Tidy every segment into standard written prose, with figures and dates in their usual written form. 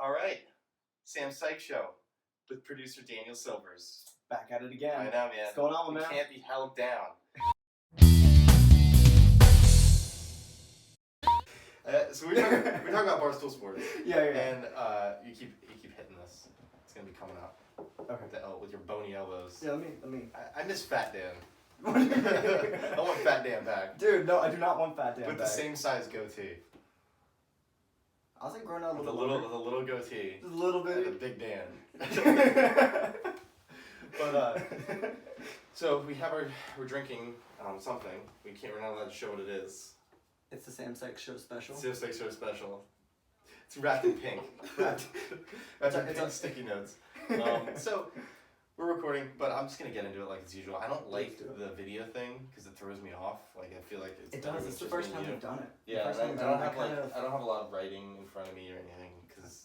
All right, Sam Sykes Show with producer Daniel Silvers. Back at it again. I know, man. What's going on, man? You can't be held down. So we're talking about Barstool Sports. Yeah. And you keep hitting this. It's gonna be coming up. Okay. With your bony elbows. Yeah, let me. I miss Fat Dan. What do you mean? I want Fat Dan back. Dude, no, I do not want Fat Dan with back. the same size goatee. I was like growing out With a little goatee. Just a little bit. And a big Dan. But so we're drinking something. We're not allowed to show what it is. It's the Sam Sykes Show special. Sam Sykes Show special. It's wrapped in pink. That's our pink sticky notes. So we're recording, but I'm just gonna get into it like as usual. I don't like the video thing because it throws me off. Like I feel like it does. It's the first time we've done it. Yeah, I don't have a lot of writing in front of me or anything because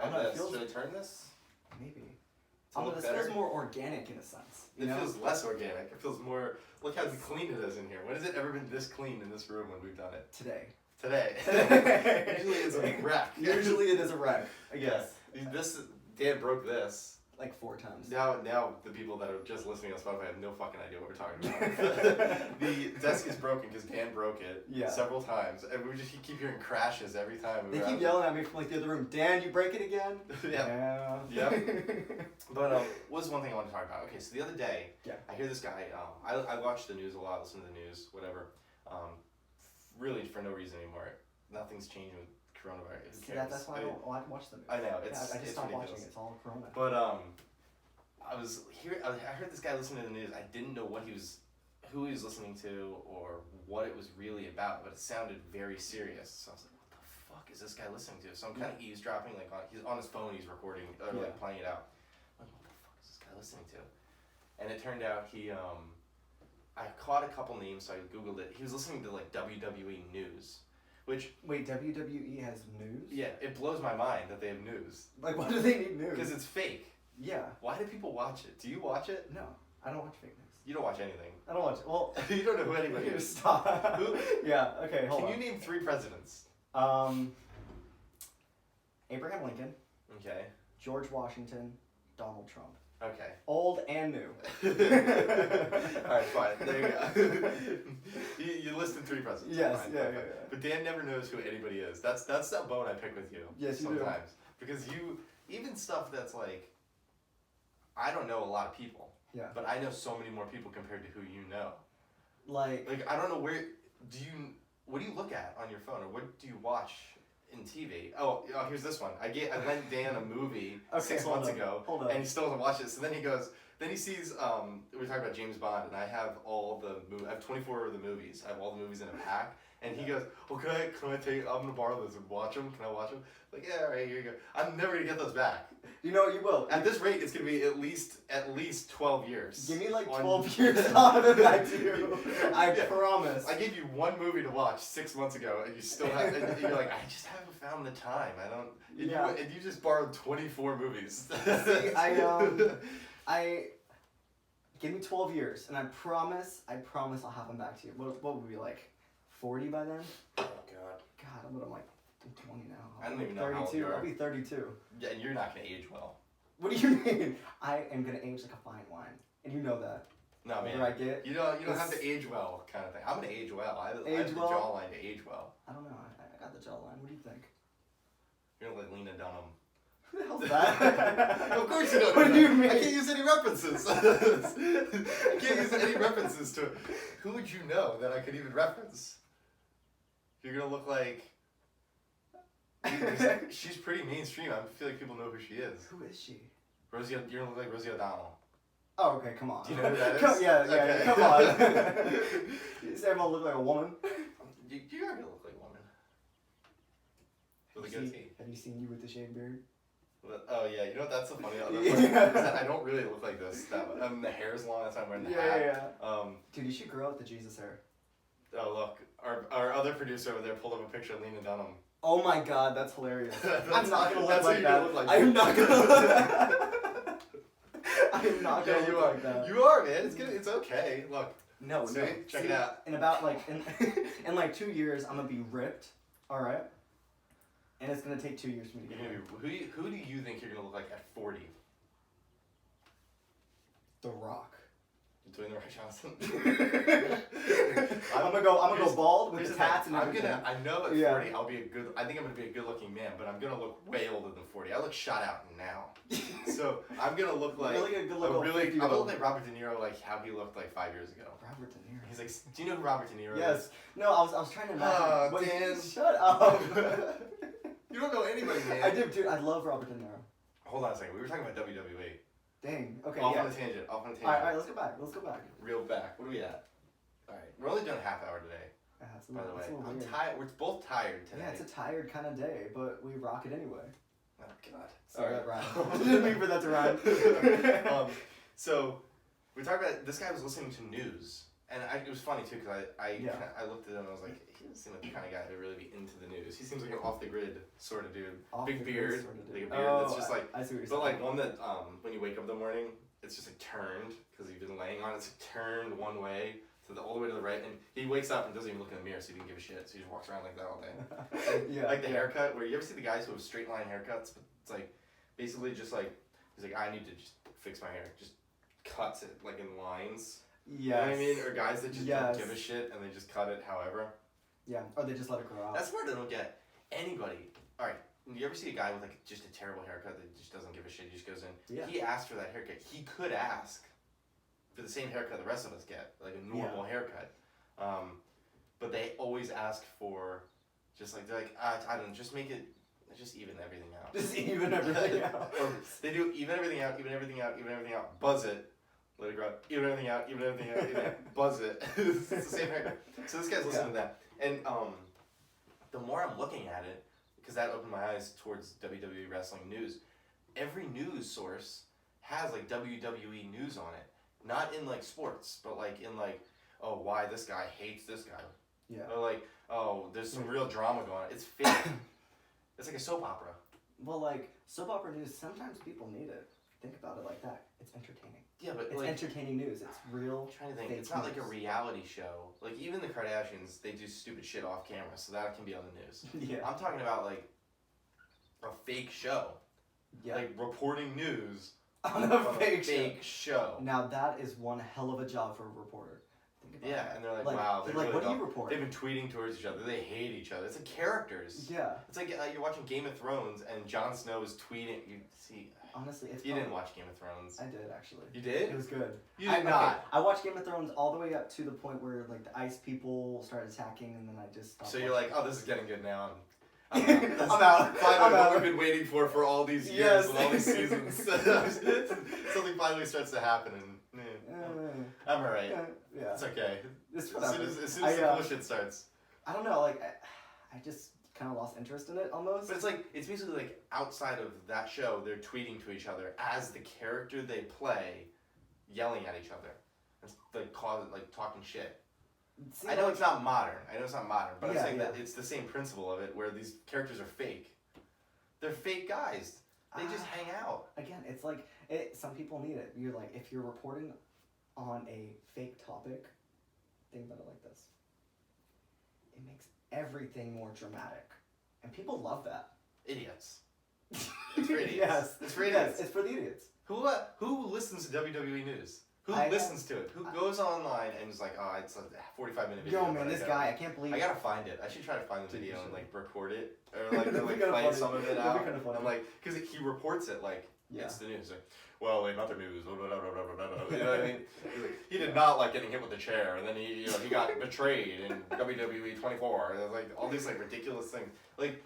I have this. Should I turn this? Maybe. This feels more organic in a sense. It feels less organic. It feels more. Look how clean it is in here. When has it ever been this clean in this room when we've done it? Today. Usually it's a wreck. Usually it is a wreck. I guess. Dan broke this. Like 4 times. Now the people that are just listening on Spotify have no fucking idea what we're talking about. The desk is broken because Dan broke it several times, and we just keep hearing crashes every time. They keep yelling at me from like the other room. Dan, you break it again? Yeah. But what was one thing I wanted to talk about? Okay, so the other day, I hear this guy. I watch the news a lot, listen to the news, whatever. Really for no reason anymore. Nothing's changing with coronavirus. See, that's why I don't watch the news. I know I just stopped watching it. It's all corona. But I heard this guy listening to the news. I didn't know who he was listening to or what it was really about, but it sounded very serious. So I was like, what the fuck is this guy listening to? So I'm kind of eavesdropping, he's on his phone, he's recording or playing it out. I'm like, what the fuck is this guy listening to? And it turned out I caught a couple names, so I googled it. He was listening to WWE news. Wait, WWE has news? Yeah, it blows my mind that they have news. Like, why do they need news? Because it's fake. Yeah. Why do people watch it? Do you watch it? No, I don't watch fake news. You don't watch anything. I don't watch it. Well, you don't know who anybody is. Stop. Who? Yeah. Okay. Hold on. Can you name 3 presidents? Abraham Lincoln. Okay. George Washington. Donald Trump. Okay. Old and new. Alright, fine. There you go. you listed 3 presidents. Yes, fine, yeah. But Dan never knows who anybody is. That's that bone I pick with you. Yes, you sometimes. Because even stuff that's like, I don't know a lot of people. Yeah. But I know so many more people compared to who you know. Like I don't know what do you look at on your phone or what do you watch in TV? Oh, here's this one. I lent Dan a movie 6 months ago, and he still doesn't watch it. So then he sees, we're talking about James Bond, and I have I have 24 of the movies. I have all the movies in a pack. And he goes, well, can I I'm gonna borrow those and watch them? Can I watch them? Like, yeah, all right, here you go. I'm never gonna get those back. You know, you will. At this rate, it's gonna be at least 12 years. Give me 12 years on it, I do. I promise. I gave you one movie to watch 6 months ago, and you still have. And you're like, I just haven't found the time. I don't. And you just borrowed 24 movies. See, I give me 12 years, and I promise I'll have them back to you. What would be like? 40 by then? Oh God. I'm 20 now. I don't even know how old you are. I'll be 32. Yeah, and you're not gonna age well. What do you mean? I am gonna age like a fine wine, and you know that. No, man. I get. You don't have to age well, kind of thing. I'm gonna age well. I have the jawline to age well. I don't know. I got the jawline. What do you think? You're like Lena Dunham. Who the hell's that? Of course you don't. What do you mean? I can't use any references. I can't use any references to. Who would you know that I could even reference? You're gonna look like. She's pretty mainstream. I feel like people know who she is. Who is she? You're gonna look like Rosie O'Donnell. Oh, okay, come on. Do you know who that is? Yeah, come on. Does everyone look like a woman? You are gonna look like a woman. With a goatee. Have you seen you with the shaved beard? Oh yeah, you know what? That's so funny. Is that I don't really look like this. The hair's long. That's why I'm wearing the hat. Yeah. Dude, you should grow out the Jesus hair. Oh look, our other producer over there pulled up a picture of Lena Dunham. Oh my God, that's hilarious. I'm not gonna look like like that. Look like I am not gonna look. I am not gonna look like that. You are, man. It's okay. Look. No. Check it out. In about in 2 years, I'm gonna be ripped. All right. And it's gonna take 2 years for me to get here. Who do you think you're gonna look like at 40? The Rock. Dwayne The Rock Johnson. I'm gonna go bald with the tats and everything. I know at 40 I'll be I think I'm gonna be a good looking man, but I'm gonna look way older than 40. I look shot out now. So I'm gonna look like I'm gonna look like Robert De Niro, like how he looked like 5 years ago. Robert De Niro. He's like, do you know who Robert De Niro is? Yes. No, I was trying to imagine. Oh, Dan. Shut up. You don't know anybody, man. I do, dude. I love Robert De Niro. Hold on a second. We were talking about WWE. Dang. Okay. Off on a tangent. Alright, let's go back. Real back. What are we at? Alright. We're only doing a half hour today. By the way. I'm tired. We're both tired today. Yeah, it's a tired kind of day, but we rock it anyway. Oh, God. Sorry, that rhyme. Didn't mean for that to rhyme. So, we talked about, this guy was listening to news. And it was funny, too, because I looked at him and I was like, he doesn't seem like the kind of guy to really be into the news. He seems like an off-the-grid sort of dude. Big beard. Like a beard that's just like, I see what you're but saying. like one that, when you wake up in the morning, it's just like turned, because you've been laying on it, it's like turned one way, all the way to the right, and he wakes up and doesn't even look in the mirror, so he didn't give a shit, so he just walks around like that all day. Like the haircut, where you ever see the guys who have straight line haircuts, but it's like, basically just like, he's like, I need to just fix my hair, just cuts it like in lines. Yes. You know what I mean? Or guys that just don't give a shit and they just cut it however. Yeah, or they just let it grow out. That's the part I don't get. Anybody. Alright, you ever see a guy with like just a terrible haircut that just doesn't give a shit, he just goes in. Yeah. He asked for that haircut. He could ask for the same haircut the rest of us get, like a normal haircut. But they always ask for just like, they're like, I don't know, just make it, just even everything out. Just even everything out. Or they do even everything out, buzz it. Let it grow up, even everything out, buzz it. It's the same haircut. So this guy's listening to that. And the more I'm looking at it, because that opened my eyes towards WWE wrestling news, every news source has like WWE news on it. Not in like sports, but like in like, oh, why this guy hates this guy. Yeah. Or like, oh, there's some real drama going on. It's fake. It's like a soap opera. Well, like, soap opera news, sometimes people need it. Think about it like that. It's entertaining. Yeah, but it's like, entertaining news. It's real. I'm trying to think. It's not like a reality show. Like even the Kardashians, they do stupid shit off camera, so that can be on the news. Yeah. I'm talking about like a fake show. Yeah. Like reporting news on a fake show. Now that is one hell of a job for a reporter. Think about that. And they're like wow. They're like, really what do you report? They've been tweeting towards each other. They hate each other. It's like characters. Yeah. It's like you're watching Game of Thrones and Jon Snow is tweeting. You see. Honestly, it's you didn't watch Game of Thrones. I did actually. You did? It was good. You did not. Okay. I watched Game of Thrones all the way up to the point where like the ice people started attacking, and then I just stopped. So you're like, oh, this is getting good now. I'm out. Finally, what we've been waiting for all these years and all these seasons. Something finally starts to happen, and I'm alright. Yeah. It's okay. As soon as the bullshit starts. I don't know. Like, I just kind of lost interest in it almost. But it's basically like outside of that show, they're tweeting to each other as the character they play, yelling at each other, it's like talking shit. See, I know it's not modern, but I'm saying that it's the same principle of it, where these characters are fake. They're fake guys. They just hang out. Again, it's like some people need it. You're like, if you're reporting on a fake topic, think about it like this. It makes everything more dramatic. And people love that. Idiots. It's for idiots. Yes. It's for idiots. Yes, it's for the idiots. Who listens to WWE News? Who listens to it? Who goes online and is like, oh, it's a 45-minute video. Yo, man, this guy, I can't believe. I gotta find it. I should try to find the video and like record it or like play some of it out. And like, because he reports it like it's the news. Like, well, in other news, blah, blah, blah, blah, blah, blah. You know what I mean? He did not like getting hit with the chair, and then he got betrayed in WWE 24. There's like all these like ridiculous things. Like,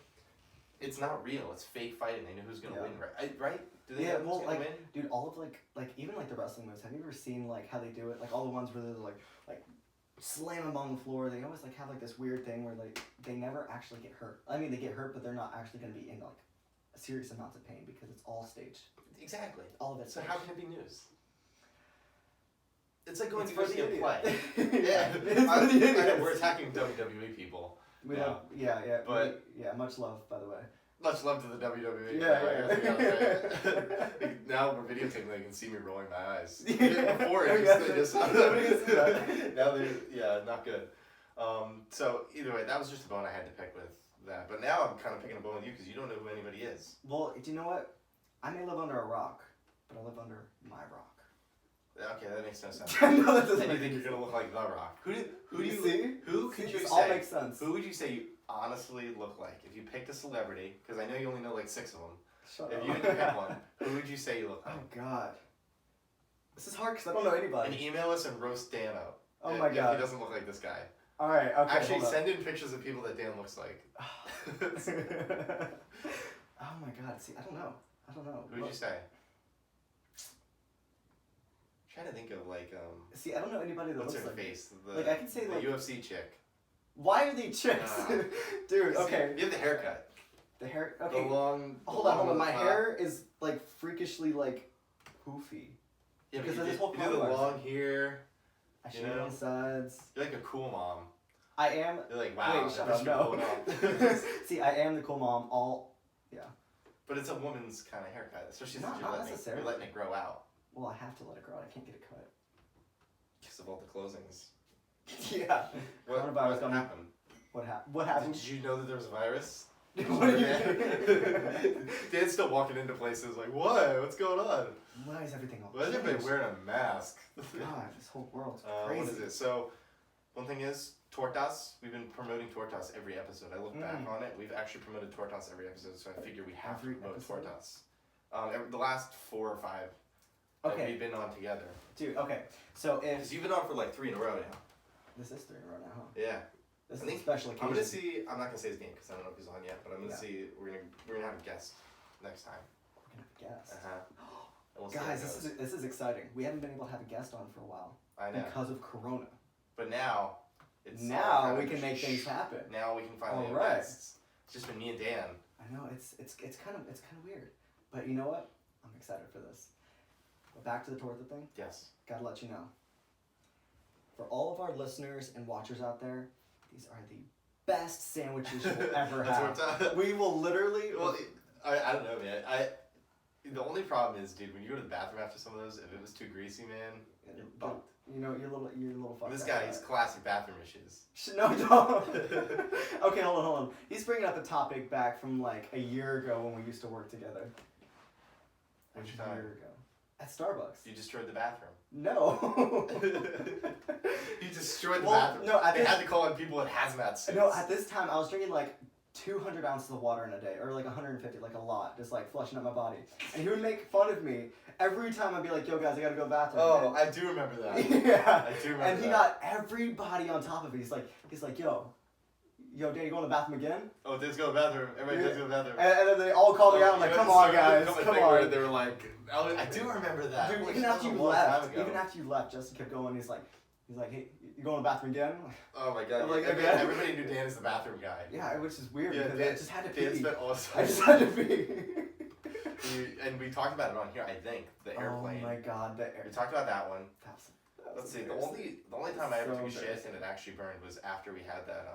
it's not real. It's fake fighting. They know who's gonna win, right? Do they know who's gonna win? Dude, all of like even like the wrestling moves. Have you ever seen like how they do it? Like all the ones where they're like slam them on the floor. They always like have like this weird thing where like they never actually get hurt. I mean, they get hurt, but they're not actually gonna be in like serious amounts of pain because it's all staged. Exactly. All of it. So how can it be news? It's like going to go see a play. We're attacking WWE people. But much love, by the way. Much love to the WWE. Now we're videotaping, they can see me rolling my eyes. Before now they're not good. So either way, that was just a bone I had to pick with that. But now I'm kind of picking a bone with you because you don't know who anybody is. Well, do you know what? I may live under a rock, but I live under my rock. Okay, that makes no sense. No, that doesn't And you make think you're sense. gonna look like The Rock? Who do you see? Who could you This say? all makes sense. Who would you say you honestly look like if you picked a celebrity? Because I know you only know like 6 of them. Shut If up. you had to pick one, who would you say you look like? Oh God. This is hard because I don't know anybody. And email us and roast Dan out. Oh my If God. he doesn't look like this guy. All right. Okay. Actually, hold send in pictures of people that Dan looks like. up. Oh my God. See, I don't know. Who would you say? I'm trying to think of like See, I don't know anybody that what's looks her like. face? The, Like, I can say, the like- UFC chick. Why are they chicks, dude? See, Okay. You have the haircut. The hair. Okay. The long. Hold on. My hair is like freakishly like poofy. Yeah, because but of you this whole do the coronavirus. long hair. I You shave know? on the sides. You're like a cool mom. I am. You're like, wow. Wait, shut that's up. your cool No. mom. See, I am the cool mom. But it's a woman's kind of haircut, especially Not since you're necessarily. letting it grow out Well, I have to let it grow out. I can't get it cut. because of all the closings. Yeah. What Coronavirus coming. happened? What happened? Did you know that there was a virus? What do you Dan's still walking into places like, what? What's going on? Why is everything all Why is everybody changed? wearing a mask? God, this whole world's What crazy. is it? So, one thing is, Tortas. We've been promoting Tortas every episode. I look back on it. We've actually promoted Tortas every episode, so I figure we have Every to promote episode? Tortas. The last 4 or 5 that Okay, we've been on together. dude. Okay, so if Because you've been on for like 3 in a row now. this is 3 in a row now, huh? Yeah. This I is a think special occasion. I'm gonna see. I'm not gonna say his name because I don't know if he's on yet. But I'm gonna Yeah. see. We're gonna have a guest next time. We're gonna have a guest. We'll see how Guys, it this is exciting. We haven't been able to have a guest on for a while I know. because of Corona. But now, it's all Now kind we of can make things happen. Now we can finally have Alright. guests. It's just been me and Dan. I know it's kind of weird, but you know what? I'm excited for this. But back to the torta thing. Yes. Gotta let you know. For all of our listeners and watchers out there, these are the best sandwiches you'll ever That's have. what We will literally. Well, I don't know, man. The only problem is, dude, when you go to the bathroom after some of those, if it was too greasy, man, you're fucked. You know, you're a little fucked. This up guy, by he's that. classic bathroom issues. No, don't. Okay, hold on. He's bringing up a topic back from like a year ago when we used to work together. Which A time? year ago. At Starbucks. You destroyed the bathroom. No. You destroyed the Well, bathroom. no, they had to call in people in hazmat suits. No, at this time I was drinking like 200 ounces of water in a day, or like 150, like a lot, just like flushing out my body. And he would make fun of me every time. I'd be like, "Yo, guys, I gotta go to the bathroom." Oh, I do remember that. Yeah. I do remember And he that. got everybody on top of it. He's like, "Yo, Dan, you going to the bathroom again?" Oh, Dave's go to the bathroom. Everybody Yeah. goes to the bathroom. And then they all called me out. I'm like, "Come on, guys, come on." They were like, I do remember that. Dude, Like, even that after was you a long time left, ago. Justin kept going. He's like, "Hey, you going to the bathroom again?" Oh my god. I'm like, everybody, okay. everybody knew Dan is the bathroom guy. Yeah, which is weird Yeah, because Dan- I just had to Dan pee. spent all his time. I just had to pee. And we talked about it on here, I think. The airplane. Oh my god, the We air. talked about that one. That was Let's see. The embarrassing. only time I ever So took a shit embarrassing. and it actually burned was after we had that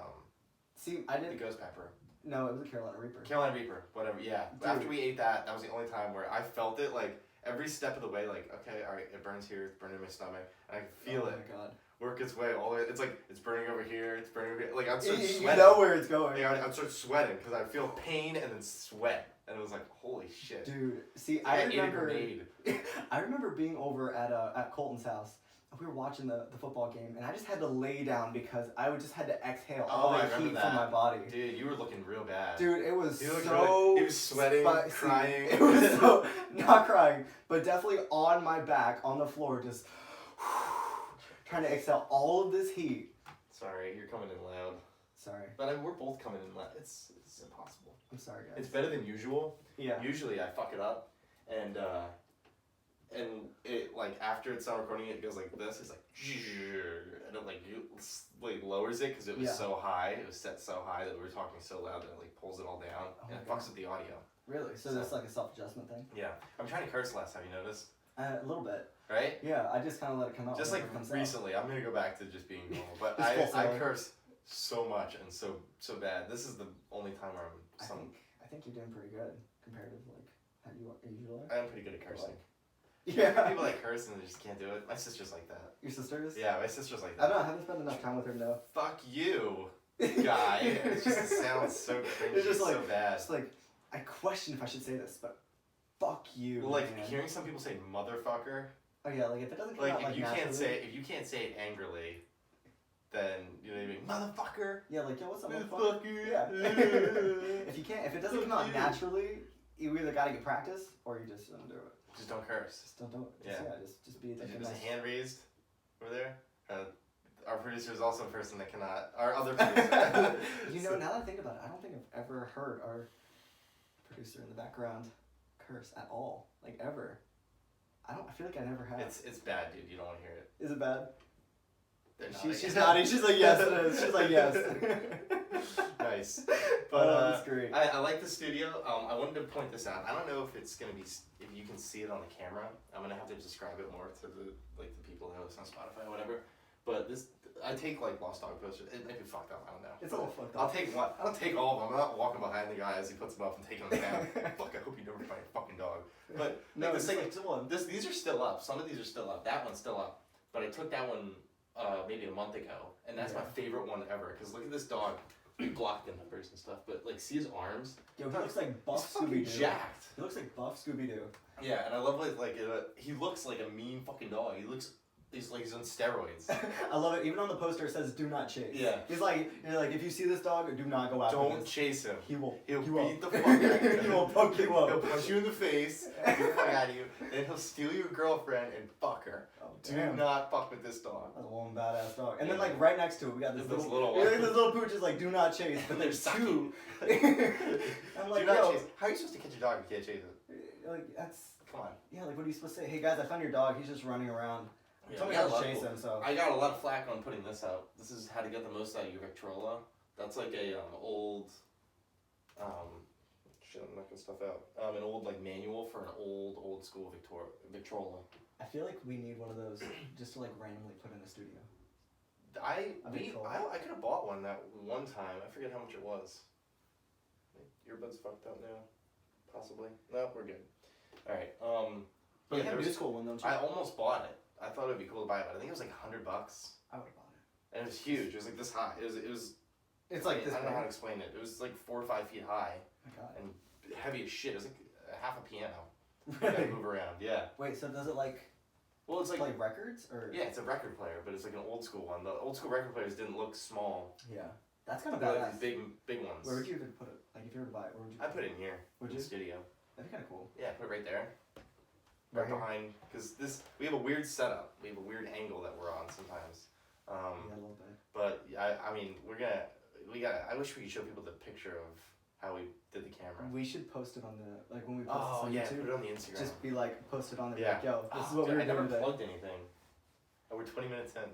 See, I the didn't. ghost pepper. No, it was a Carolina Reaper. Carolina Reaper, whatever. Yeah. Dude. After we ate that, that was the only time where I felt it like every step of the way. Like, okay, all right, it burns here, it's burning in my stomach, and I can feel Oh it my god. work its way all the way. It's like it's burning over here, it's burning over here. Like I'm sort of You sweating. know where it's going. Yeah, I'm sort of sweating because I feel pain and then sweat, and it was like, holy shit. Dude, see, It's like I ate a remember. grenade. I remember being over at Colton's house. We were watching the football game, and I just had to lay down because I would just had to exhale Oh, all I the remember heat that. from my body. Dude, you were looking real bad. Dude, it was He looked so. really- he was sweating, spicy. crying. It was so not crying, but definitely on my back on the floor, just trying to exhale all of this heat. Sorry, you're coming in loud. Sorry, But I mean, we're both coming in loud. It's impossible. I'm sorry, guys. It's better than usual. Yeah. Usually I fuck it up, and it like after it's done recording, it goes like this. It's like, and it like lowers it because it was Yeah. so high. It was set so high that we were talking so loud that it like pulls it all down Oh and my it God. fucks with the audio. Really? So that's like a self-adjustment thing? Yeah, I'm trying to curse less. Have you noticed? A little bit. Right? Yeah, I just kind of let it come out. Just like whenever it comes out. recently, I'm gonna go back to just being normal. But Just full I cellar. curse so much and so bad. This is the only time where I think you're doing pretty good compared to like how you usually are. I'm pretty good at cursing. Yeah. People that curse and they just can't do it. My sister's like that. Your sister is? Yeah, my sister's like I that. don't know. I haven't spent enough time with her. No. Fuck you. guy. It just sounds so cringy, It's just like, so bad. it's like, I question if I should say this, but fuck you, Well, like man. hearing some people say motherfucker. Oh yeah, like if it doesn't come Like out like if you naturally. can't say it angrily, then you know what I mean, motherfucker. Yeah, like yo, what's up, Motherfucker. motherfucker? Yeah. If it doesn't come out naturally, you either gotta get practice or you just don't do it. Just don't curse. Just don't do it. Just, Yeah. Just be like a There's a nice. hand raised over there. Our producer is also a person that cannot. Our other producer. You know, now that I think about it, I don't think I've ever heard our producer in the background curse at all, like ever. I feel like I never have. It's bad, dude. You don't want to hear it. Is it bad? They're She's nodding. She's like, yes, it is. She's like, yes. Nice. But that's great. I like the studio. I wanted to point this out. I don't know if it's gonna be if you can see it on the camera. I'm gonna have to describe it more to the people who listen on Spotify or whatever. But this, I take like Lost Dog posters. It might be fucked up. I don't know. It's all fucked I'll up. take one. I don't take all of them. I'm not walking behind the guy as he puts them up and taking them down. Fuck! I hope you never find a fucking dog. But No, like, it's this, like one. these are still up. Some of these are still up. That one's still up. But I took that one maybe a month ago, and that's my favorite one ever. Cause look at this dog. We blocked the numbers and stuff, but like see his arms. Yo, he looks like Buff He's Scooby fucking Doo. jacked. He looks like Buff Scooby Doo. Yeah, and I love he looks like a mean fucking dog. He's on steroids. I love it. Even on the poster it says "Do not chase." Yeah. He's like, if you see this dog, do not go after Don't this. chase him. He'll beat the fuck out of you. He will poke you up. He'll punch you in the face, beat the fuck out of you, then he'll steal your girlfriend and fuck her. Oh, Do damn. not fuck with this dog. That's one badass dog. And then like right next to it, we got this This little one. this little pooch is like, "Do not chase," but They're there's two. sucking. I'm like, Do not yo, chase. How are you supposed to catch a dog if you can't chase it? like that's Come on. yeah. Like what are you supposed to say? Hey guys, I found your dog. He's just running around. Yeah, Tell me we how got a to lot of chase him. So I got a lot of flack on putting this out. This is how to get the most out of your Victrola. That's like a old shit, I'm knocking stuff out. An old like manual for an old school Victrola. I feel like we need one of those just to like randomly put in the studio. I Victrola. could have bought one that one time. I forget how much it was. My earbuds fucked up now. Possibly. No, we're good. All right. But Yeah, you have a new school one, don't you? I almost bought it. I thought it'd be cool to buy it, but I think it was like $100, I would have bought it. and it was huge. It was like this high. It was. It's like this. I don't know how to big. explain it. It was like 4 or 5 feet high Oh my God. and heavy as shit. It was like half a piano. You gotta move around. Yeah. Wait, so does it like Well, it's like play records or? yeah, it's a record player, but it's like an old school one. The old school record players didn't look small. Yeah. That's kind of They're badass. like these big ones. Where would you even put it? Like if you were to buy it, where would you? I put it in here. Would in you? the studio. That'd be kind of cool. Yeah, put it right there. Right here? Behind, because we have a weird setup. We have a weird angle that we're on sometimes. Yeah, a little bit. But I mean, I wish we could show people the picture of how we did the camera. We should post it on the like when we post Oh this on yeah, YouTube. put it on the Instagram. Just be like post it on there. Yeah. Like, yo, this is Oh, what dude, we're I never doing today. plugged anything. Oh, we're 20 minutes in.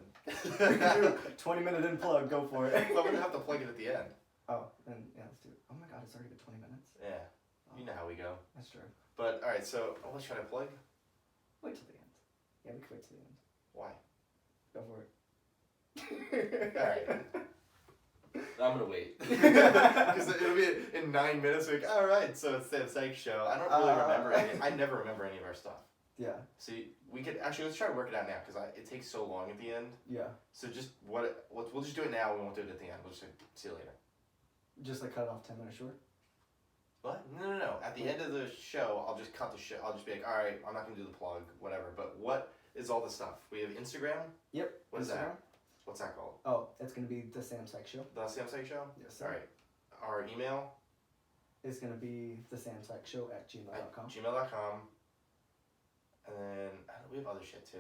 20-minute in plug. Go for it. Well, we're gonna have to plug it at the end. Oh, then yeah, let's do it. Oh my God, it's already been 20 minutes. Yeah, Oh, you know how we go. that's true. But all right, so what should I plug? Wait till the end. Yeah, we can wait till the end. Why? Go for it. Alright. I'm gonna wait because it'll be in 9 minutes. Like, all right, so it's Sam Sykes Show. I don't really remember any. I never remember any of our stuff. Yeah. So we could actually let's try to work it out now because it takes so long at the end. Yeah. So just we'll just do it now. We won't do it at the end. We'll just see you later. Just like cut it off 10 minutes short. What? No. At the end of the show, I'll just cut the show. I'll just be like, all right, I'm not gonna do the plug, whatever. But what is all the stuff? We have Instagram. Yep. What is Instagram. that? What's that called? Oh, it's gonna be the Sam Sykes Show. The Sam Sykes Show. Yes, sir. All right. Our email It's gonna be the Sam Sykes Show at gmail.com. gmail.com. And then we have other shit too.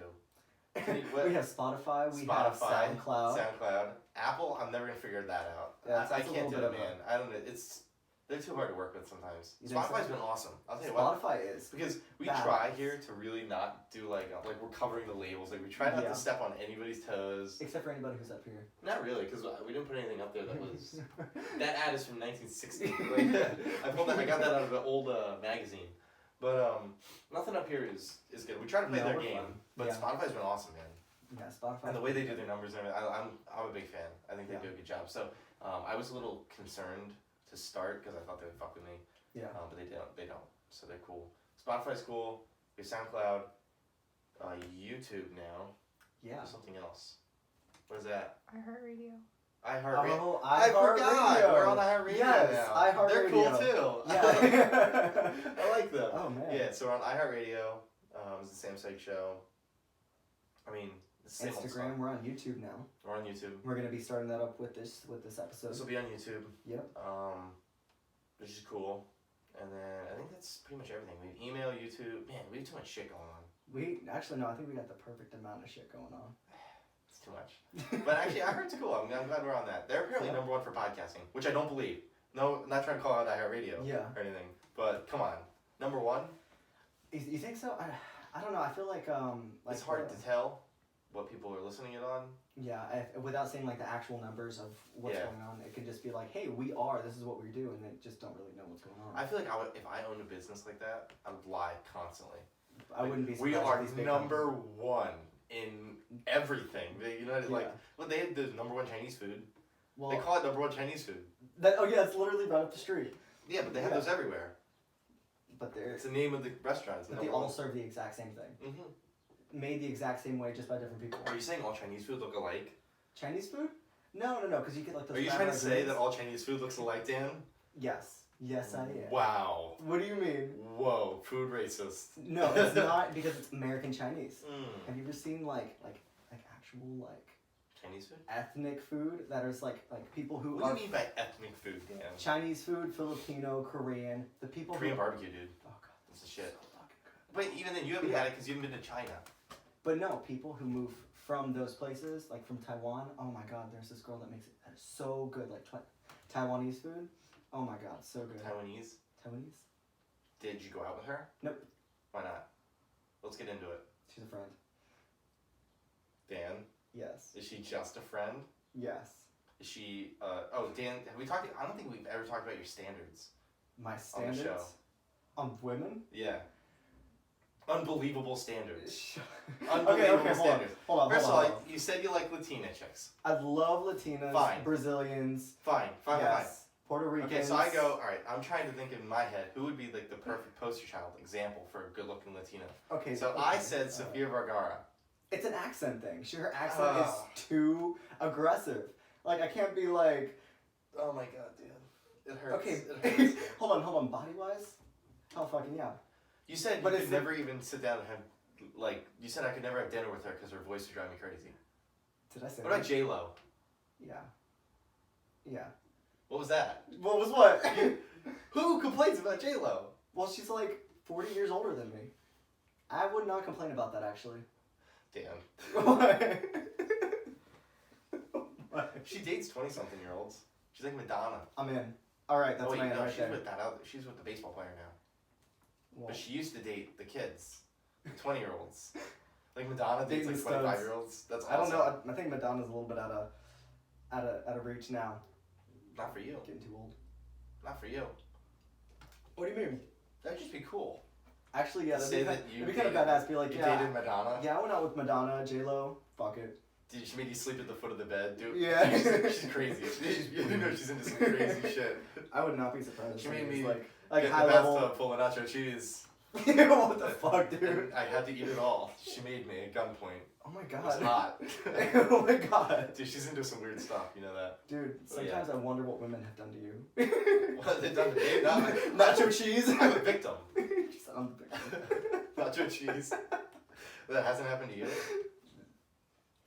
We have Spotify. We have SoundCloud. SoundCloud. Apple, I'm never gonna figure that out. Yeah, I that's a can't do little it, bit of man. I don't know. They're too hard to work with sometimes. You think so? Spotify's been awesome. I'll tell you what. Spotify is. Because we bad. try here to really not do like we're covering the labels. Like we try not Yeah. to step on anybody's toes. Except for anybody who's up here. Not really, because we didn't put anything up there that was. That ad is from 1960. Like, I got that out of an old magazine. But nothing up here is good. We try to play their we're game, fun. but Yeah. Spotify's been awesome, man. Yeah, Spotify. And the way they do their numbers and everything, I'm a big fan. I think they Yeah. do a good job. So I was a little concerned to start because I thought they would fuck with me. Yeah. But they don't. So they're cool. Spotify's cool. We have SoundCloud. YouTube now. Yeah. There's something else. What is that? iHeartRadio. iHeartRadio. Oh, I forgot. iHeartRadio. We're on iHeartRadio Yes, now. iHeartRadio. They're cool too. Yeah. I like them. Oh man. Yeah, so we're on iHeartRadio. It's the Sam Sykes Show. I mean, it's the same old Instagram. stuff. We're on YouTube now. We're on YouTube. We're gonna be starting that up with this episode. This will be on YouTube. Yep. Which is cool. And then I think that's pretty much everything. We have email, YouTube. Man, we have too much shit going on. We actually no. I think we got the perfect amount of shit going on. It's too much. But actually, I heard it's cool. I'm glad we're on that. They're apparently number one for podcasting, which I don't believe. No, I'm not trying to call out iHeartRadio or anything. But come on, number one. You think so? I don't know. I feel like it's hard to tell what people are listening it on. Yeah, without saying like the actual numbers of what's going on, it could just be like, hey, this is what we do, and they just don't really know what's going on. I feel like if I owned a business like that, I would lie constantly. I wouldn't be surprised. We are number one in everything. You know, they had the number one Chinese food. Well, they call it number one Chinese food. It's literally right up the street. Yeah, but they have those everywhere. But it's the name of the restaurant. But they all serve the exact same thing. Mm-hmm. Made the exact same way, just by different people. Are you saying all Chinese food look alike? Chinese food? No, because you get like those. Are you trying to say that all Chinese food looks alike, Dan? Yes, I am. Wow. What do you mean? Whoa, food racist. No, it's not because it's American Chinese. Have you ever seen like actual like Chinese food? Ethnic food that is like people who What do you mean by ethnic food, Dan? Chinese food, Filipino, Korean. The people Korean barbecue, dude. Oh god, that's the shit. So fucking good. But even then, you haven't had it because you haven't been to China. But no, people who move from those places, like from Taiwan. Oh my god, there's this girl that makes it that is so good, like Taiwanese food. Oh my god, so good. Taiwanese. Did you go out with her? Nope. Why not? Let's get into it. She's a friend. Dan? Yes. Is she just a friend? Yes. Is she, Dan, have we talked, I don't think we've ever talked about your standards. My standards? On the show. On women? Yeah. Unbelievable standards. Okay, standards. Hold on. First of all, you said you like Latina chicks. I love Latinas. Fine. Brazilians. Fine. Puerto Ricans. Okay, so I go, alright, I'm trying to think in my head, who would be like the perfect poster child example for a good-looking Latina? Okay. So I said Sofia Vergara. It's an accent thing. Her accent is too aggressive. Like, I can't be like... Oh my god, dude. It hurts. Okay, it hurts. hold on. Body-wise? Oh, fucking yeah. You said you could never even sit down and have, like, you said I could never have dinner with her because her voice would drive me crazy. Did I say What about J-Lo? Yeah. What was that? What was what? Who complains about J-Lo? Well, she's like 40 years older than me. I would not complain about that, actually. Damn. What? She dates 20-something year olds. She's like Madonna. I'm in. Alright, that's my she's there. She's with the baseball player now. Well, but she used to date the kids. The 20-year-olds. Like Madonna dates like 25-year-olds. That's awesome. I don't know. I think Madonna's a little bit out of reach now. Not for you. Getting too old. Not for you. What do you mean? That'd just be cool. Actually, yeah, that'd be kind of badass. Be like, you dated Madonna? Yeah, I went out with Madonna, J-Lo. Fuck it. Dude, she made you sleep at the foot of the bed, dude. Yeah. She's crazy. You know she's into some crazy shit. I would not be surprised. She made me like get high the level. bathtub full of nacho cheese. What the fuck, dude? And I had to eat it all. She made me at gunpoint. Oh my god. It was hot. Oh my god. Dude, she's into some weird stuff, you know that? Dude, sometimes I wonder what women have done to you. What have they done to me? Nacho cheese. I'm a victim. I'm the victim. Nacho cheese. That hasn't happened to you?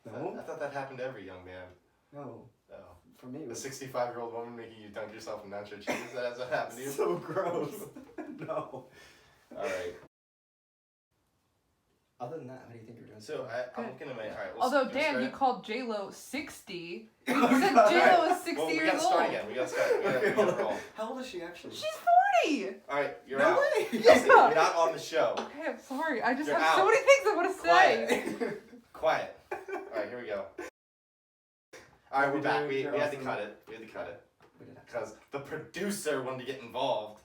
No. I thought that happened to every young man. No. Oh. For me, a 65-year-old woman making you dunk yourself in nacho cheese. That hasn't happened to you? So gross. No. Alright. Other than that, how do you think you're doing? So I'm looking at my. Alright. Although Dan, you called J-Lo 60. You said J-Lo is 60 years old. We gotta start again. We gotta roll. How old is she actually? She's 40. Alright, you're no out. Way. Yes, you're not on the show. Okay, I'm sorry. I just You're have so out. many things I want to say. Quiet. Alright, here we go. Alright, we're back. We had to cut it. Because the producer wanted to get involved.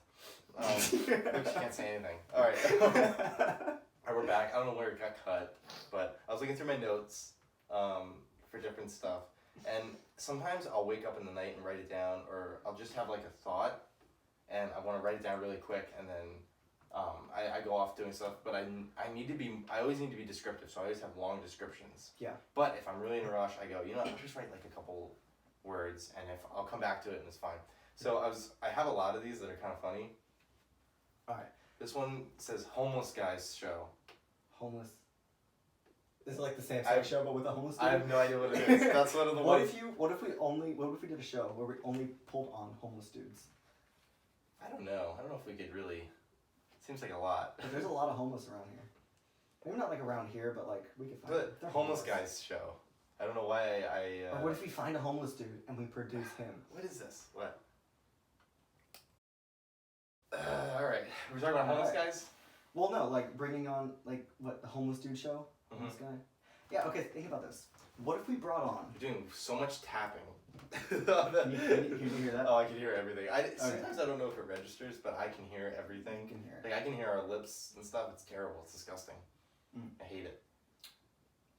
Which can't say anything. Alright. Alright, we're back. I don't know where it got cut, but I was looking through my notes for different stuff. And sometimes I'll wake up in the night and write it down, or I'll just have like a thought, and I want to write it down really quick, and then I go off doing stuff. But I always need to be descriptive, so I always have long descriptions. Yeah. But if I'm really in a rush, I go, I'll just write like a couple words, and if I'll come back to it and it's fine. So I have a lot of these that are kind of funny. All right. This one says homeless guys show. Homeless. This is like the Sam Sykes Show, but with a homeless dude. I have no idea what it is. That's one of the What ones. What if we did a show where we only pulled on homeless dudes? I don't know. I don't know if we could really. It seems like a lot. But there's a lot of homeless around here. Maybe not like around here, but like we could find. But they're homeless guys show. I don't know why I. Or what if we find a homeless dude and we produce him? What is this? What? All right. We're talking about homeless guys. Well, no, like bringing on like what the homeless dude show. Homeless guy. Yeah. Okay. Think about this. What if we brought on? You're doing so much tapping. Can you hear that? Oh, I can hear everything. Sometimes I don't know if it registers, but I can hear everything. You can hear it. Like I can hear our lips and stuff. It's terrible. It's disgusting. I hate it.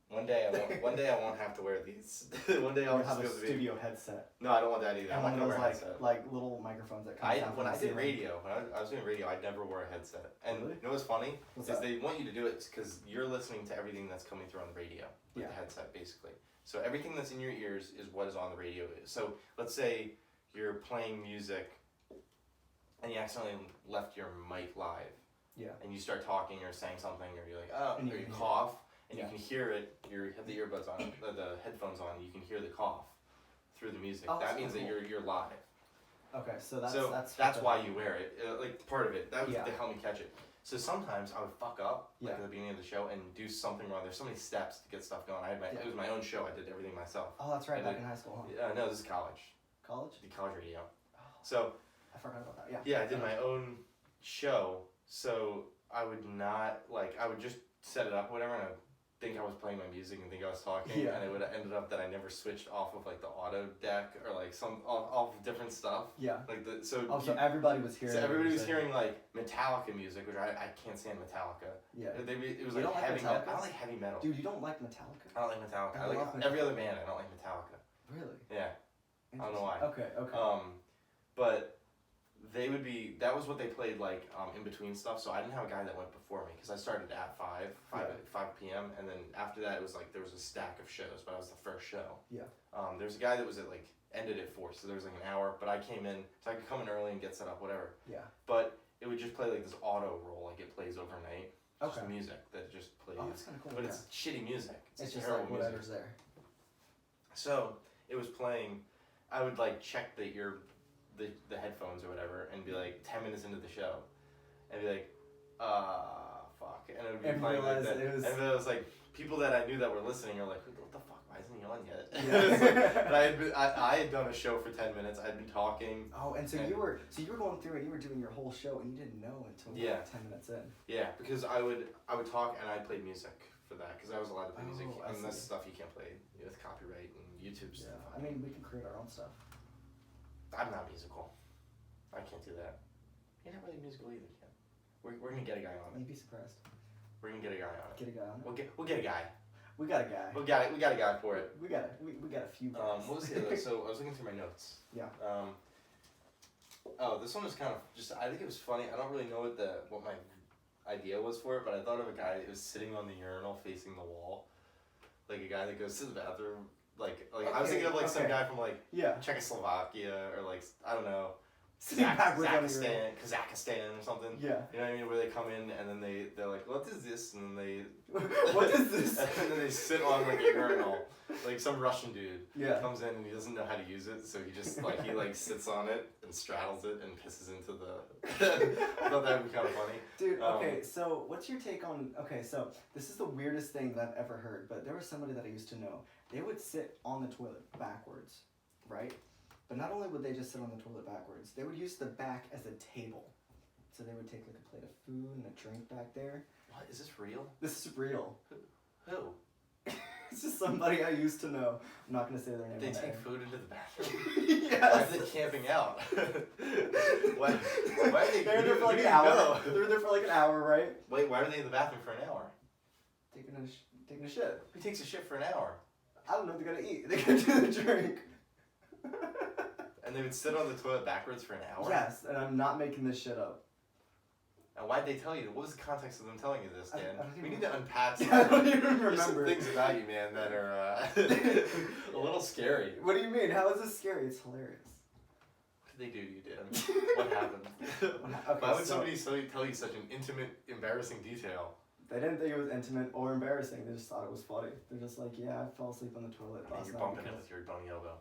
One day I won't have to wear these. One day I'll have just a go to the studio headset. No, I don't want that either. And I'm not one gonna of wear a those headset. like little microphones that come out. When I did radio, when I was doing radio, I never wore a headset. And Really? you know what's funny? What's is that? they want you to do it because you're listening to everything that's coming through on the radio with the headset, basically. So everything that's in your ears is what is on the radio. So let's say you're playing music and you accidentally left your mic live. Yeah. And you start talking or saying something, or you're like, oh, And or you you can cough, and Yeah. you can hear it. You have the earbuds on, the headphones on. You can hear the cough through the music. Oh, that that's means cool. that you're live. Okay, so that's that's why you wear it. Like part of it. That was Yeah. to help me catch it. So sometimes I would fuck up like Yeah. at the beginning of the show and do something wrong. There's so many steps to get stuff going. It was my own show. I did everything myself. Oh, that's right. I Back did- in high school, huh? No, this is college. College? I did college radio. Oh, So I forgot about that. Yeah. yeah, I did my own show. So I would not I would just set it up or whatever, and I would think I was playing my music and think I was talking, Yeah. and it would have ended up that I never switched off of like the auto deck or like some off different stuff. Yeah. Like So everybody was hearing. So everybody was music. hearing like Metallica music, which I can't stand Metallica. Yeah. It was You like don't like heavy metal. Metallica? I don't like heavy metal. Dude, you don't like Metallica? I don't like Metallica. I I like love every Metallica. other band. I don't like Metallica. Really? Yeah. I don't know why. Okay. But they would be. That was what they played like in between stuff. So I didn't have a guy that went before me because I started at 5 p.m. and then after that it was like there was a stack of shows, but I was the first show. Yeah. There was a guy that was at like ended at 4, so there was like an hour. But I came in, so I could come in early and get set up, whatever. Yeah. But it would just play like this auto roll, like it plays overnight. Okay. Just music that just plays. Oh, that's kind of cool. But yeah. it's shitty music. It's just terrible like music. whatever's there. So it was playing. I would like check the headphones or whatever, and be like 10 minutes into the show, and be like, fuck, and it would be And playing like realize that. it was- And then it was like people that I knew that were listening are like, what the fuck? Why isn't he on yet? Yeah. But I had done a show for 10 minutes. I'd been talking. Oh, and so you were going through and you were doing your whole show and you didn't know until Yeah. like 10 minutes in. Yeah, because I would talk and I'd play music for that because I was allowed to play music. Oh, I And that's see. stuff you can't play with copyright and YouTube Yeah. stuff. I mean, we can create our own stuff. I'm not musical. I can't do that. You're not really musical either, Ken. We're gonna get a guy on it. You'd be surprised. We're gonna get a guy on it. Get a guy on it. We'll get a guy. We got a guy. We got a guy for it. We got a few guys. What was the other? So I was looking through my notes. Yeah. Oh, this one was kind of just. I think it was funny. I don't really know what my idea was for it, but I thought of a guy that was sitting on the urinal facing the wall, like a guy that goes to the bathroom. Like I was thinking of like some Okay. guy from like Yeah. Czechoslovakia or like I don't know. Sitting backwards on the urinal. Kazakhstan or something. Yeah. You know what I mean? Where they come in and then they're like, what is this? And then What is this? and then they sit on like a urinal, like some Russian dude Yeah. comes in and he doesn't know how to use it, so he just he sits on it and straddles it and pisses into the. I thought that would be kind of funny. Dude, okay, so what's your take on... Okay, so this is the weirdest thing that I've ever heard, but there was somebody that I used to know. They would sit on the toilet backwards, right? But not only would they just sit on the toilet backwards, they would use the back as a table. So they would take like a plate of food and a drink back there. What is this real? This is real. Who? It's just somebody I used to know. I'm not going to say their name. They on take air. food into the bathroom. Why are Yes. they camping out? why are they? They're there for like who an do you hour. know? They're there for like an hour, right? Wait, why are they in the bathroom for an hour? Taking a shit. Who takes a shit for an hour? I don't know what they're going to eat. They're going to do the drink. And they would sit on the toilet backwards for an hour? Yes, and I'm not making this shit up. And why'd they tell you? What was the context of them telling you this, Dan? I don't We even- need to unpack some, I don't even there's some remember. things about you, man, that are a little scary. What do you mean? How is this scary? It's hilarious. What did they do to you, Dan? What happened? Okay, Why would so- somebody tell you such an intimate, embarrassing detail? They didn't think it was intimate or embarrassing. They just thought it was funny. They're just like, yeah, I fell asleep on the toilet I mean, last you're night. bumping it because-" with your bony elbow.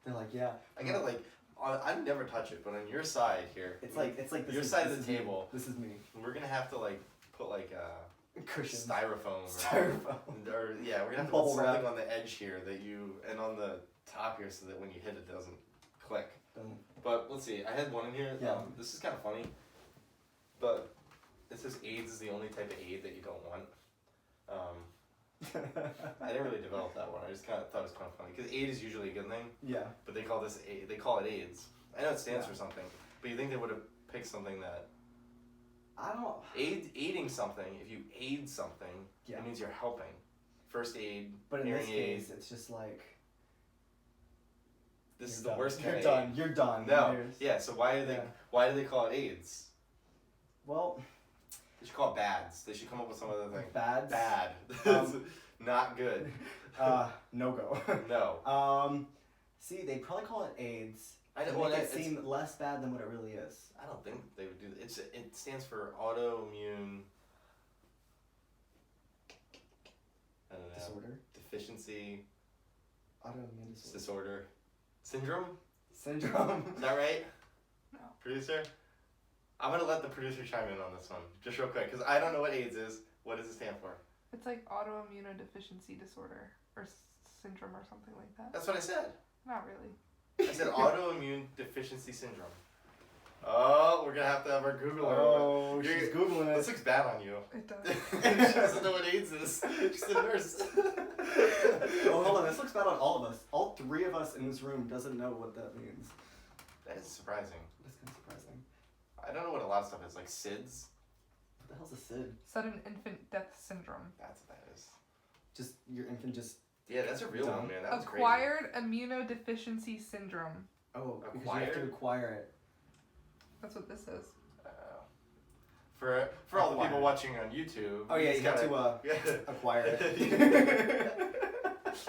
They're like, yeah. I gotta like, I never touch it, but on your side here, It's like this your is, side this of the is me. table. This is me. We're gonna have to like put like a Cushion. styrofoam. Styrofoam. Or yeah, we're gonna have to Bubble put something wrap. on the edge here that you and on the top here so that when you hit it doesn't click. Doesn't- But let's see, I had one in here. Yeah. This is kind of funny, but it says AIDS is the only type of aid that you don't want. I didn't really develop that one. I just kind of thought it was kind of funny because aid is usually a good thing, yeah. but they call this they call it AIDS. I know it stands Yeah. for something, but you think they would have picked something that I don't. aiding something. If you aid something, Yeah. it means you're helping. First aid, But in hearing this aid. case, it's just like. This you're is the done. worst kind You're of done. aid. You're done. No, Here's- yeah. So why do they Yeah. why do they call it AIDS? Well, They should call it bads. They should come up with some other thing. bads. Bad. Um, Not good. No go. No. See, they probably call it AIDS. I To don't. Well, make it it's- seem less bad than what it really is. I don't think they would do that. It stands for autoimmune. I don't know. Disorder. Deficiency Autoimmune disorder. disorder syndrome. Syndrome. Is that right? No. Producer. I'm gonna let the producer chime in on this one just real quick because I don't know what AIDS is. What does it stand for? It's like autoimmunodeficiency disorder or syndrome or something like that. That's what I said. Not really. I said autoimmune deficiency syndrome. Oh, we're gonna have to have our Googler. Oh, You're- she's googling This it. looks bad on you. It does. She doesn't know what AIDS is. She's a nurse. Oh, hold on. This looks bad on all of us. All three of us in this room doesn't know what that means. That is surprising. That's kind of surprising. I don't know what a lot of stuff is, like SIDS. What the hell's a SID? Sudden infant death syndrome. That's what that is. Just your infant just. Yeah, that's a real Dumb. one, man. That was crazy. Acquired immunodeficiency syndrome. Oh, because you have to Acquired? acquire it. That's what this is. For all the people Acquired. watching on YouTube. Oh yeah, just you have gotta- to Yeah. acquire it.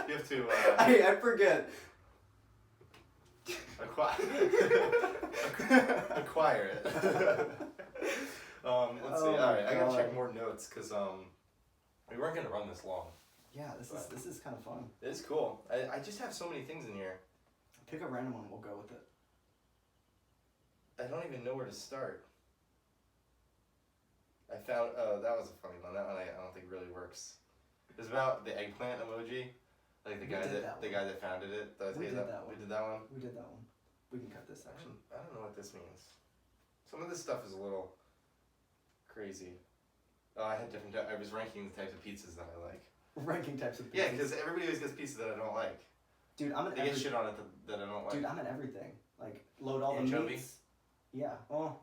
You have to I forget. acquire it. Let's see. Oh All right, I gotta God. check more notes because we weren't gonna run this long. Yeah, this is kind of fun. It is cool. I just have so many things in here. Pick a random one. We'll go with it. I don't even know where to start. I found that was a funny one. That one I don't think really works. It's about the eggplant emoji, like the We guy did that that the one. guy that founded it. We did that one. We did that one. We did that one. We can cut this I section. don't know what this means. Some of this stuff is a little crazy. Oh, I had different. I was ranking the types of pizzas that I like. Ranking types of pizzas. Yeah, because everybody always gets pieces that I don't like. Dude, I'm an They get shit on it that I don't like. Dude, I'm at everything. Like load all Anchovy? the meats. Yeah. Oh.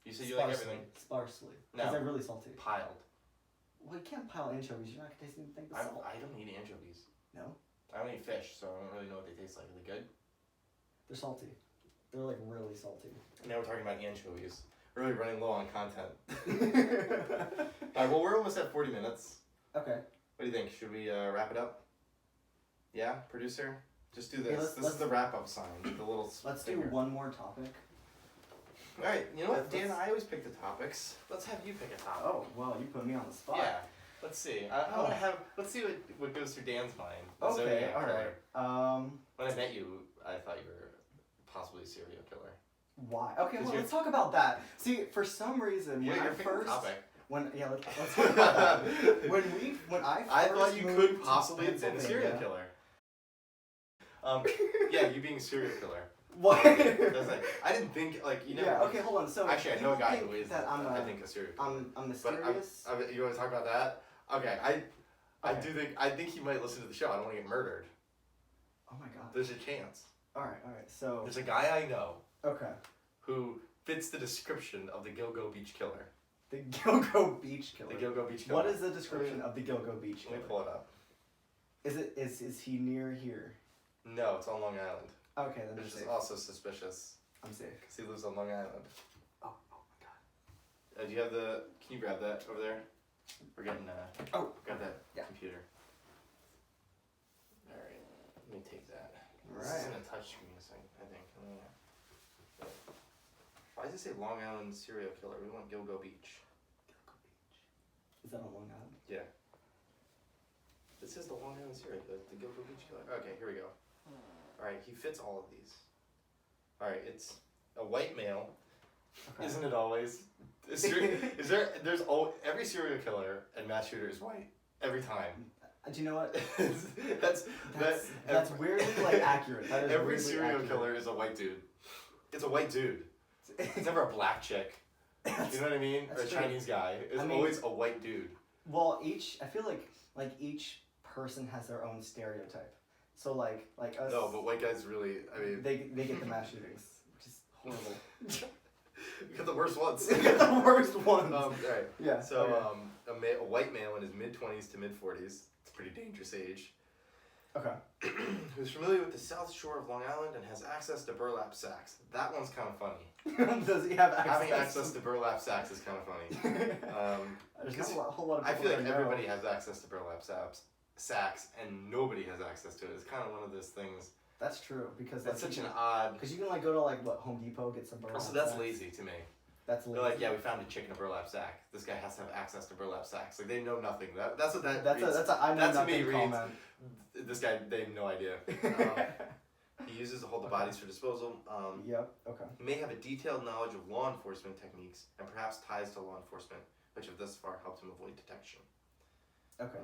You said you like sparsely, everything Sparsely. No. Because they're really salty. piled. Well, you can't pile anchovies. You're not gonna taste anything but salt. I don't eat anchovies. No, I don't eat fish, so I don't really know what they taste like. Are they good? they're salty. They're like really salty. Now we're talking about anchovies. We're really running low on content. Alright, well, we're almost at 40 minutes. Okay. What do you think? Should we wrap it up? Yeah, producer? Just do Hey, this. This is the wrap-up sign. The little Let's do finger. one more topic. Alright, you know what, Dan? Let's- I always pick the topics. Let's have you pick a topic. Oh, well, you put me on the spot. Yeah. Let's see. I want to have. Let's see what goes through Dan's mind. The Okay, Zodiac alright. killer. When I met you, I thought you were possibly a serial killer. Why? Okay, well, you're- let's talk about that. See, for some reason, Yeah, when you're I picking first, the topic. let's talk about that. When I first I thought you moved could to possibly have been a serial Pennsylvania- killer. Yeah, you being a serial killer. What? That's like, I didn't think like you know. Yeah. Okay, hold on. So Actually, I know a people guy think who is. that I think a serial killer. I'm But mysterious. you want to talk about that? Okay, I Okay. do think he might listen to the show. I don't want to get murdered. Oh my god. There's a chance. All right. So There's a guy I know okay, who fits the description of the Gilgo Beach Killer. the Gilgo Beach Killer. The Gilgo Beach Killer. What is the description of the Gilgo Beach Let me Killer? pull it up. Is he near here? No, it's on Long Island, Okay, then I'm which is safe. also suspicious I'm safe. because he lives on Long Island. Oh my god. Do you have the? Can you grab that over there? We're getting. Grab that computer. All right. Let me take that. This isn't a touchscreen thing, I think. Why does it say Long Island serial killer? We want Gilgo Beach. Gilgo Beach. Is that on Long Island? Yeah. This is the Long Island serial killer, the Gilgo Beach killer. Okay, here we go. Alright, he fits all of these. Alright, it's a white male. Okay. Isn't it always? There's every serial killer and mass shooter is white. Every time. Do you know what? that's weirdly like accurate. That is every serial killer is a white dude. It's a white dude. It's never a black chick. You know what I mean? Or a Chinese guy. It's always a white dude. Well, I feel like each person has their own stereotype. So like us. No, but white guys really. I mean, they get the mass shootings, which is horrible. You got the worst ones. You get the worst ones. All right. Yeah. So a white male in his mid-20s to mid-40s. It's a pretty dangerous age. Okay. Who's familiar with the South Shore of Long Island and has access to burlap sacks. That one's kind of funny. Does he have access? Having access to burlap sacks is kind of funny. There's not a whole lot of I people feel like that everybody know. has access to burlap sacks, and nobody has access to it. It's kind of one of those things. That's true because that's such an odd. Because you can like go to like Home Depot, get some burlap. So that's sacks. lazy to me. That's lazy. They're like, yeah, we found a chick in a burlap sack. This guy has to have access to burlap sacks. Like they know nothing. That's what that. That's reads. I know that to nothing me reads. comment. This guy, they have no idea. He uses to hold the bodies for disposal. Yep. Okay. He may have a detailed knowledge of law enforcement techniques and perhaps ties to law enforcement, which have thus far helped him avoid detection. Okay.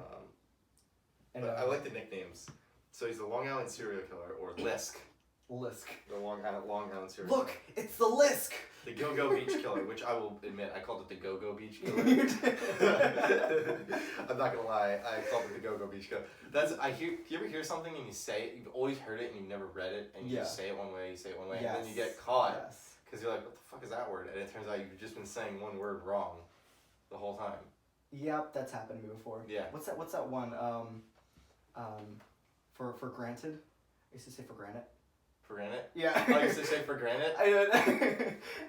But I like the nicknames. So he's the Long Island serial killer, or Lisk. Lisk. The Long Island serial killer. Look, it's the Lisk. The Go-Go Beach Killer, which I will admit, I called it the Go-Go Beach Killer. I'm not gonna lie, I called it the Go-Go Beach Killer. You ever hear something and you say it, you've always heard it and you've never read it, and you just say it one way, yes. and then you get caught. Because you're like, what the fuck is that word? And it turns out you've just been saying one word wrong the whole time. Yep, that's happened to me before. Yeah. What's that one? For granted? I used to say for granted. For granted? Yeah. I used to say for granted?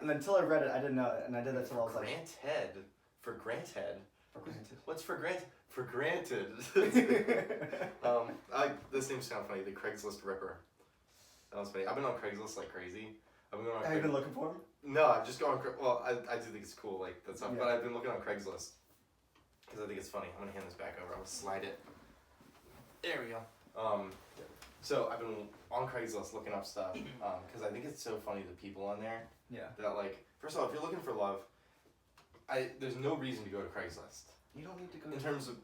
And until I read it, I didn't know it. And I did that till I was like... Granted. For granted. For granted. What's for granted? For granted. This name's kind of funny. The Craigslist Ripper. That was funny. I've been on Craigslist like crazy. I've been going on Have you been looking for him? No, I'm just going... Well, I do think it's cool, like, that stuff. Yeah. But I've been looking on Craigslist. Because I think it's funny. I'm going to hand this back over. I'm going to slide it. There we go. So I've been on Craigslist looking up stuff because I think it's so funny the people on there. Yeah. That like, first of all, if you're looking for love, there's no reason to go to Craigslist. You don't need to go. In terms of,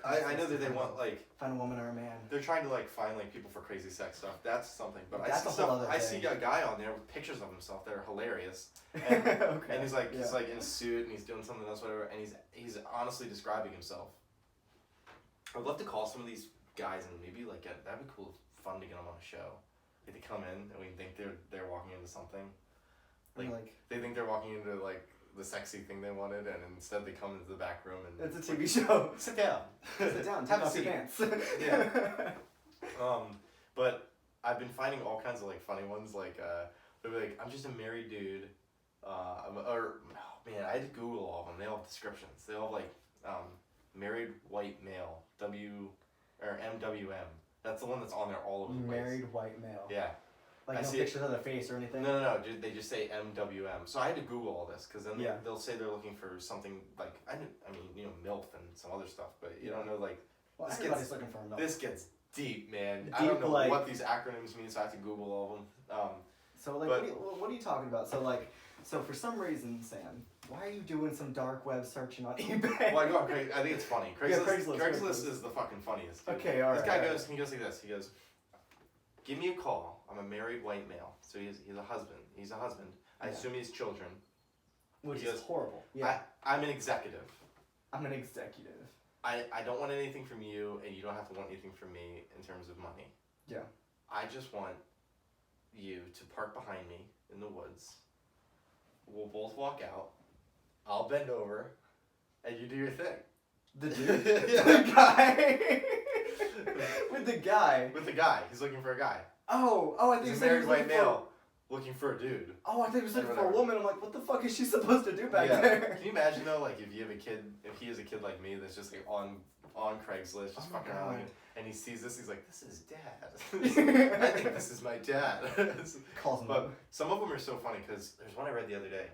I know that they want like find a woman or a man. They're trying to like find like people for crazy sex stuff. That's something. But that's I see a guy on there with pictures of himself that are hilarious, and, okay. and he's like in a suit and he's doing something else, whatever, and he's honestly describing himself. I'd love to call some of these guys and maybe like that'd be cool. Fun to get them on a show. Like they come in and we think they're walking into something. Like they think they're walking into like the sexy thing they wanted, and instead they come into the back room and it's a TV show. Sit down. Sit down. Take off your pants. Yeah. But I've been finding all kinds of like funny ones. Like they'll be like, I'm just a married dude. I had to Google all of them. They all have descriptions. They all have like married white male MWM. That's the one that's on there all over the place. Married white male. Yeah. Like no pictures of their face or anything? No. They just say MWM. So I had to Google all this because then they'll say they're looking for something like MILF and some other stuff, but you don't know like. Well, everybody's looking for a MILF. This gets deep, man. I don't know what these acronyms mean, so I have to Google all of them. So like, what are you talking about? So for some reason, Sam, why are you doing some dark web searching on eBay? Well, I go on Craigslist. I think it's funny. Craigslist is the fucking funniest. Dude. Okay, all right. This guy goes like this. He goes, "Give me a call. I'm a married white male. So he's a husband. He's a husband. I assume he has children. Which is horrible. Yeah. I'm an executive. I'm an executive. I don't want anything from you, and you don't have to want anything from me in terms of money. Yeah. I just want you to park behind me in the woods. We'll both walk out. I'll bend over, and you do your thing." The dude? The guy? With the guy? With the guy. He's looking for a guy. Oh, I think he's a married white male. looking for a dude. Oh, I think it was looking Or for a whatever. woman. I'm like, what the fuck is she supposed to do back Yeah. there? Can you imagine though, like if you have a kid, if he is a kid like me that's just like on Craigslist, just Oh my fucking around, God. like, and he sees this, he's like, this is dad. I think this is my dad. Calls him But up. some of them are so funny because there's one I read the other day.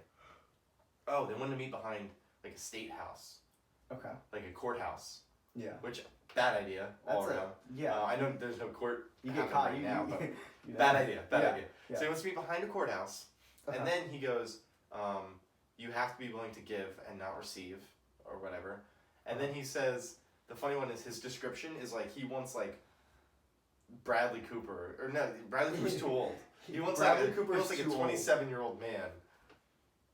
Oh, they wanted to meet behind like a state house, Okay. like a courthouse, Yeah. which bad idea all That's around. Yeah. I know there's no court You get happening caught. right You, now, you, but you know. bad idea. Bad Yeah. idea. Yeah. So he wants to meet behind a courthouse. Okay. And then he goes, you have to be willing to give and not receive, or whatever. And then he says, the funny one is his description is like, he wants like Bradley Cooper, or no, Bradley Cooper's too old. He wants Bradley like a, Cooper's he wants like a too old. 27-year-old man.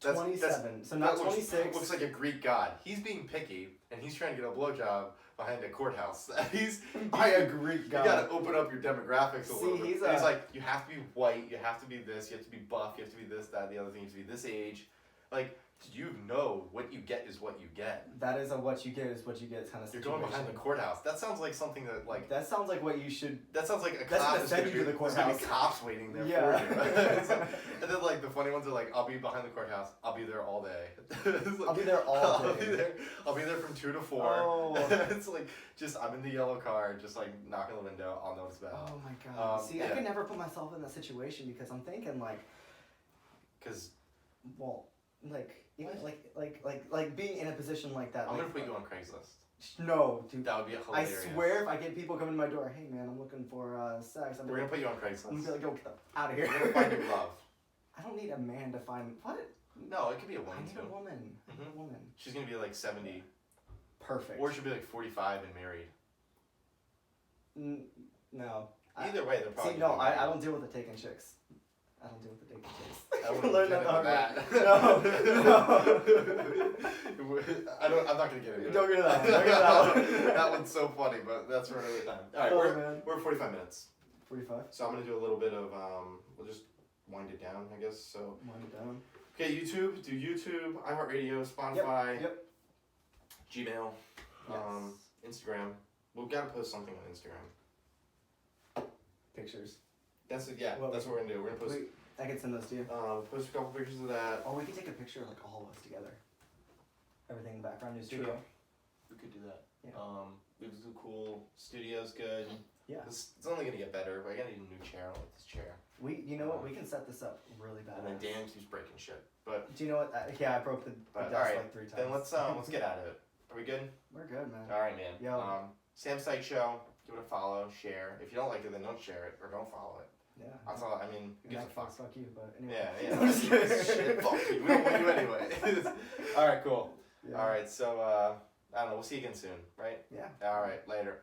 27. So not that looks- 26. Looks like a Greek god. He's being picky, and he's trying to get a blowjob behind a courthouse. he's I agree, You God. gotta open up your demographics a See, little bit. he's And he's a- like, you have to be white, you have to be this, you have to be buff, you have to be this, that, the other thing, you have to be this age. Like, you know what you get is what you get. That is a what you get is what you get kind of You're situation. going behind the courthouse. That sounds like something that, like, That sounds like what you should. that sounds like a That's cop gonna is send gonna you to be, the there's gonna be courthouse. cops waiting there Yeah. for you. It's like- and then, like, the funny ones are like, I'll be behind the courthouse, I'll be there all day. It's like, I'll be there all I'll day. I'll be there from 2 to 4. Oh. It's like, just, I'm in the yellow car, just, like, knocking on the window, I'll know it's bad. Oh my God. See, I yeah. could never put myself in that situation because I'm thinking like, Because well, like even like being in a position like that. I'm like, gonna put you on Craigslist. No, dude. That would be I hilarious. swear, if I get people coming to my door, hey man, I'm looking for sex. We're gonna put you on I'm gonna Craigslist. be like, yo, get the out of here. We're gonna find your love. I don't need a man to find what. No, it could be a I woman need too. a woman. I need a woman. She's gonna be like 70, Perfect. or she'll be like 45 and married. No. Either way, they're probably. See, no, gonna be I married. don't deal with the taking chicks. I don't deal with the taking chicks. I wouldn't Learn get that the into hard that. way. I'm not gonna get into it. Don't get into that one. Don't get into that one. That one's so funny, but that's for another time. All right, Oh, man. we're 45 minutes, 45. so I'm gonna do a little bit of we'll just wind it down, I guess. So Wind it down. okay, YouTube, do YouTube, iHeartRadio, Spotify, Yep. Gmail, Instagram. We've got to post something on Instagram. Pictures. That's what we're gonna do. We're gonna post. Wait, I can send those to you. Post a couple pictures of that. Or we could take a picture of like all of us together. Everything in the background new studio. True. We could do that. Yeah. We have some cool studio's good. Yeah. It's only gonna get better. But I gotta need a new chair. I like this chair. You know what? We can set this up really bad. And then Dan keeps breaking shit. But Do you know what? Yeah, I broke the But, desk alright, like 3 times. then let's get out of it. Are we good? We're good, man. All right, man. Yo. Sam Sykes Show. Give it a follow, share. If you don't like it, then don't share it or don't follow it. Yeah. That's all. I mean, who gives a fuck? Fuck you, but anyway. Yeah, I'm just kidding. Shit, fuck you. We don't want you anyway. All right, cool. Yeah. All right, so I don't know. We'll see you again soon, right? Yeah. All right, later.